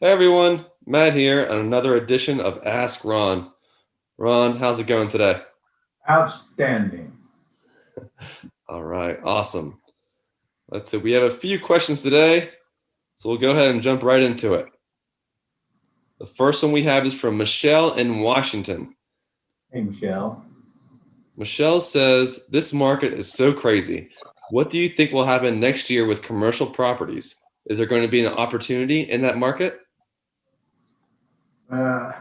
Hey everyone, Matt here on another edition of Ask Ron. Ron, how's it going today? Outstanding. All right, awesome. Let's see, we have a few questions today, so we'll go ahead and jump right into it. The first one we have is from Michelle in Washington. Hey, Michelle. Michelle says, "This market is so crazy. What do you think will happen next year with commercial properties? Is there going to be an opportunity in that market?"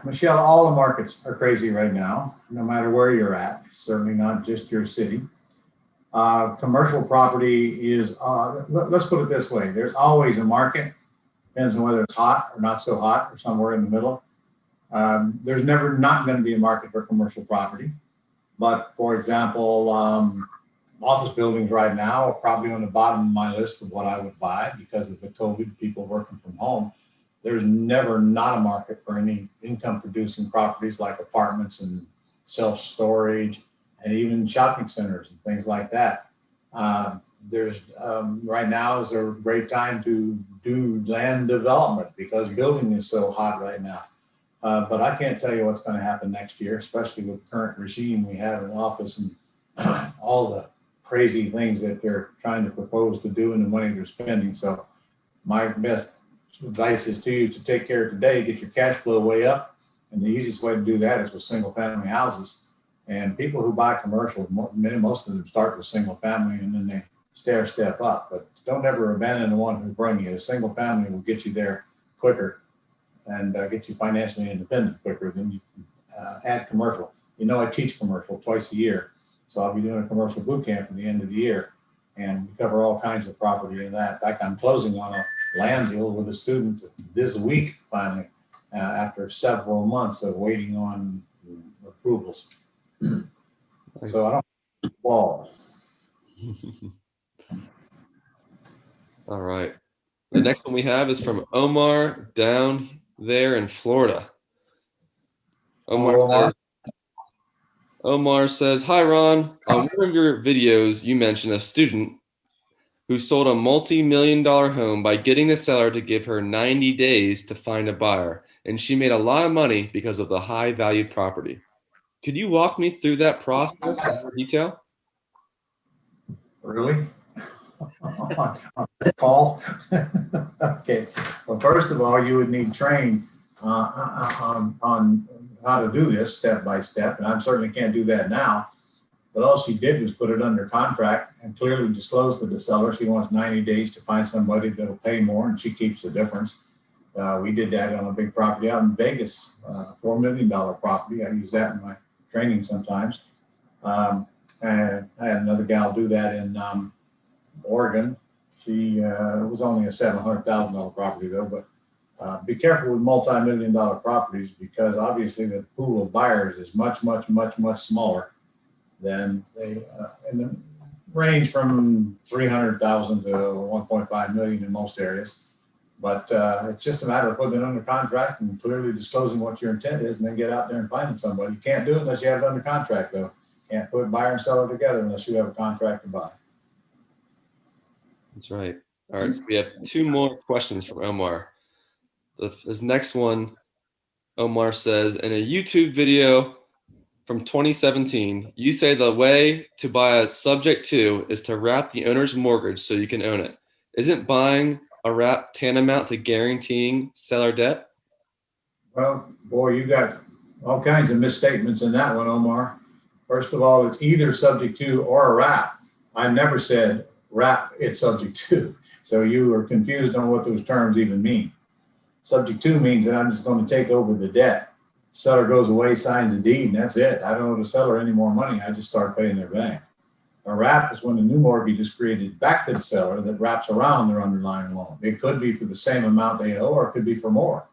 Michelle, all the markets are crazy right now, no matter where you're at, certainly not just your city. Commercial property is, let's put it this way, there's always a market, depends on whether it's hot or not so hot or somewhere in the middle. There's never not going to be a market for commercial property. But for example, office buildings right now are probably on the bottom of my list of what I would buy because of the COVID, people working from home. There's never not a market for any income producing properties like apartments and self-storage and even shopping centers and things like that. There's right now is a great time to do land development because building is so hot right now. But I can't tell you what's going to happen next year, especially with the current regime we have in office and all the crazy things that they're trying to propose to do and the money they're spending. So my best advice is to you to take care of today, get your cash flow way up. And the easiest way to do that is with single family houses. And people who buy commercial, most of them start with single family and then they stair step up. But don't ever abandon the one who's bringing you. A single family will get you there quicker and get you financially independent quicker than you add commercial. You know, I teach commercial twice a year. So I'll be doing a commercial boot camp at the end of the year. And we cover all kinds of property in that. In fact, I'm closing on a land deal with a student this week, finally, after several months of waiting on approvals. Nice. So I don't wall. All right. The next one we have is from Omar down there in Florida. Omar Hello, Omar. says, Omar says, "Hi Ron, on one of your videos you mentioned a student who sold a multi-million dollar home by getting the seller to give her 90 days to find a buyer, and she made a lot of money because of the high value property. Could you walk me through that process in more detail?" Really? On this call? Okay. Well, first of all, you would need training on how to do this step by step, and I certainly can't do that now. But all she did was put it under contract and clearly disclosed to the seller she wants 90 days to find somebody that'll pay more, and she keeps the difference. We did that on a big property out in Vegas, $4 million property. I use that in my training sometimes. And I had another gal do that in Oregon. She was only a $700,000 property though, but be careful with multi-million dollar properties because obviously the pool of buyers is much, much, much, much smaller than they in the range from 300,000 to 1.5 million in most areas. But it's just a matter of putting it under contract and clearly disclosing what your intent is and then get out there and finding somebody. You can't do it unless you have it under contract though. Can't put buyer and seller together unless you have a contract to buy. That's right. All right, so we have two more questions from Omar. This next one, Omar says, in a YouTube video from 2017, you say the way to buy a subject-to is to wrap the owner's mortgage so you can own it. Isn't buying a wrap tantamount to guaranteeing seller debt? Well, boy, you got all kinds of misstatements in that one, Omar. First of all, it's either subject to or a wrap. I never said wrap it's subject to. So you are confused on what those terms even mean. Subject to means that I'm just going to take over the debt. Seller goes away, signs a deed, and that's it. I don't owe the seller any more money. I just start paying their bank. A wrap is when the new mortgage is created back to the seller that wraps around their underlying loan. It could be for the same amount they owe, or it could be for more.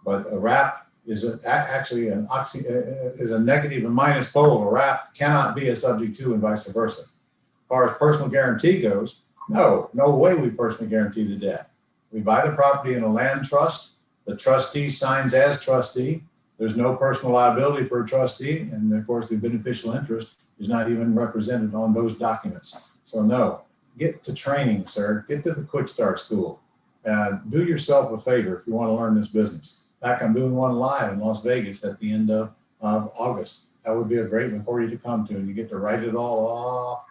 But a wrap is actually is a negative and minus pole. A wrap cannot be a subject to and vice versa. As far as personal guarantee goes, no way we personally guarantee the debt. We buy the property in a land trust. The trustee signs as trustee. There's no personal liability for a trustee. And of course, the beneficial interest is not even represented on those documents. So no, get to training, sir. Get to the Quick Start School. do yourself a favor if you want to learn this business. In fact, I'm doing one live in Las Vegas at the end of August. That would be a great one for you to come to, and you get to write it all off.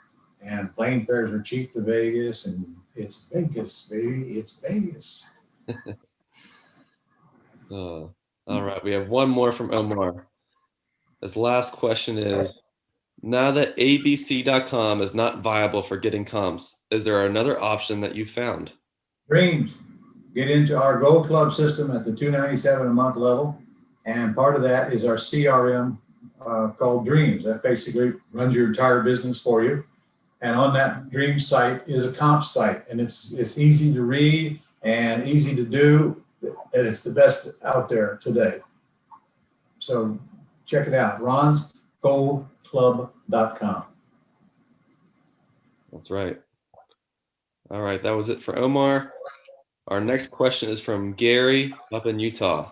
And plane fares are cheap to Vegas, and it's Vegas, baby. It's Vegas. All right, we have one more from Omar. His last question is, now that abc.com is not viable for getting comps, is there another option that you found? Dreams. Get into our Gold Club system at the $297 a month level. And part of that is our CRM called Dreams. That basically runs your entire business for you. And on that Dreams site is a comp site. And it's easy to read and easy to do. And it's the best out there today. So check it out. ronsgoldclub.com. That's right. All right, that was it for Omar. Our next question is from Gary up in Utah.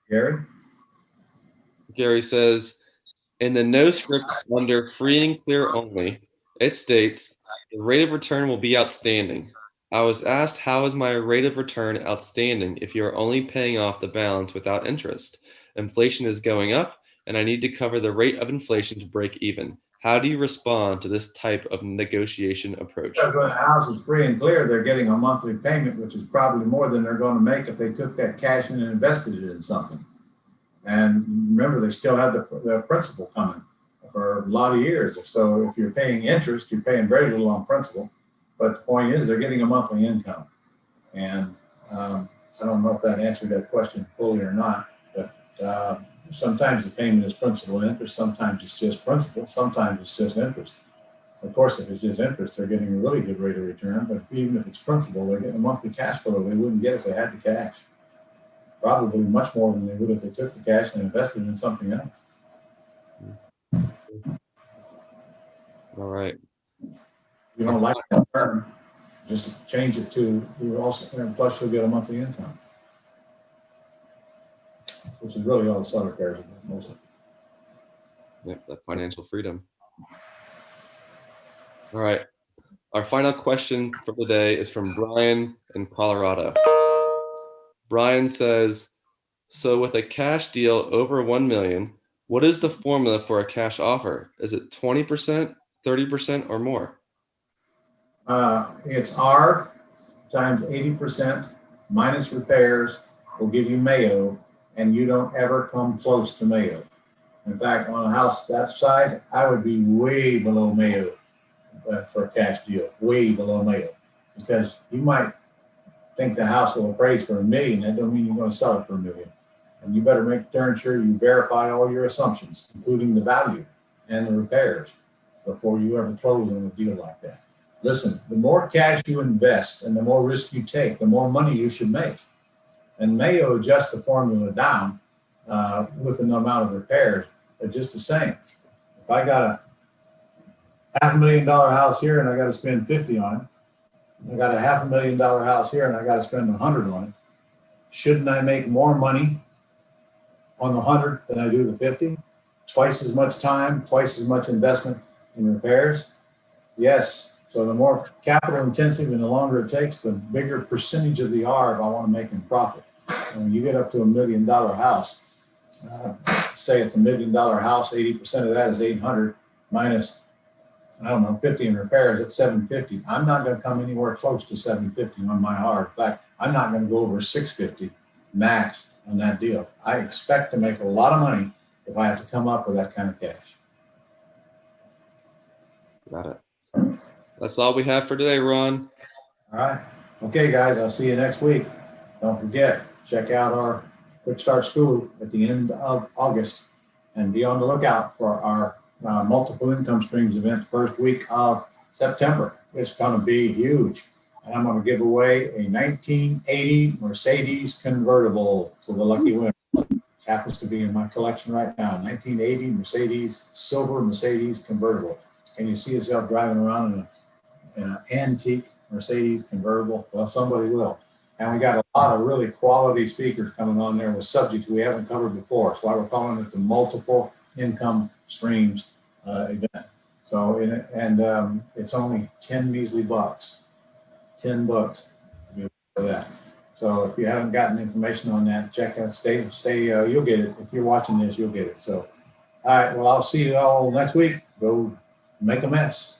Gary? Gary says, in the no script under free and clear only, it states the rate of return will be outstanding. I was asked, how is my rate of return outstanding if you are only paying off the balance without interest? Inflation is going up, and I need to cover the rate of inflation to break even. How do you respond to this type of negotiation approach? Because when a house is free and clear, they're getting a monthly payment, which is probably more than they're going to make if they took that cash in and invested it in something. And remember, they still have the principal coming for a lot of years. So if you're paying interest, you're paying very little on principal. But the point is, they're getting a monthly income. And I don't know if that answered that question fully or not, but sometimes the payment is principal and interest. Sometimes it's just principal. Sometimes it's just interest. Of course, if it's just interest, they're getting a really good rate of return. But even if it's principal, they're getting a monthly cash flow they wouldn't get if they had the cash. Probably much more than they would if they took the cash and invested in something else. All right. You don't like that term, just change it to you also, and plus you'll get a monthly income, which is really all the seller cares about mostly. Yep, that financial freedom. All right. Our final question for the day is from Brian in Colorado. Brian says, so with a cash deal over 1 million, what is the formula for a cash offer? Is it 20%, 30%, or more? It's R times 80% minus repairs will give you Mayo, and you don't ever come close to Mayo. In fact, on a house that size, I would be way below Mayo for a cash deal, way below Mayo, because you might think the house will appraise for $1 million. That don't mean you're going to sell it for $1 million. And you better make darn sure you verify all your assumptions, including the value and the repairs, before you ever close on a deal like that. Listen, the more cash you invest and the more risk you take, the more money you should make. And Mayo adjusts the formula down with an amount of repairs, but just the same. If I got a $500,000 house here and I got to spend 50 on it, I got a $500,000 house here and I got to spend 100 on it, shouldn't I make more money on the 100 than I do the 50? Twice as much time, twice as much investment in repairs? Yes. So the more capital intensive and the longer it takes, the bigger percentage of the arb I want to make in profit. And when you get up to $1 million house, say it's $1 million house, 80% of that is 800 minus, I don't know, 50 in repairs, that's 750. I'm not going to come anywhere close to 750 on my arb. In fact, I'm not going to go over 650 max on that deal. I expect to make a lot of money if I have to come up with that kind of cash. Got it. That's all we have for today, Ron. All right. Okay, guys, I'll see you next week. Don't forget, check out our Quick Start School at the end of August, and be on the lookout for our multiple income streams event first week of September. It's going to be huge. And I'm going to give away a 1980 Mercedes convertible to the lucky winner. It happens to be in my collection right now. 1980 Mercedes, silver Mercedes convertible. Can you see yourself driving around in an antique Mercedes convertible? Well, somebody will. And we got a lot of really quality speakers coming on there with subjects we haven't covered before. So we're calling it the multiple income streams event. So it's only 10 measly bucks. $10 for that. So if you haven't gotten information on that, check out, you'll get it. If you're watching this, you'll get it. So, all right, well, I'll see you all next week. Go make a mess.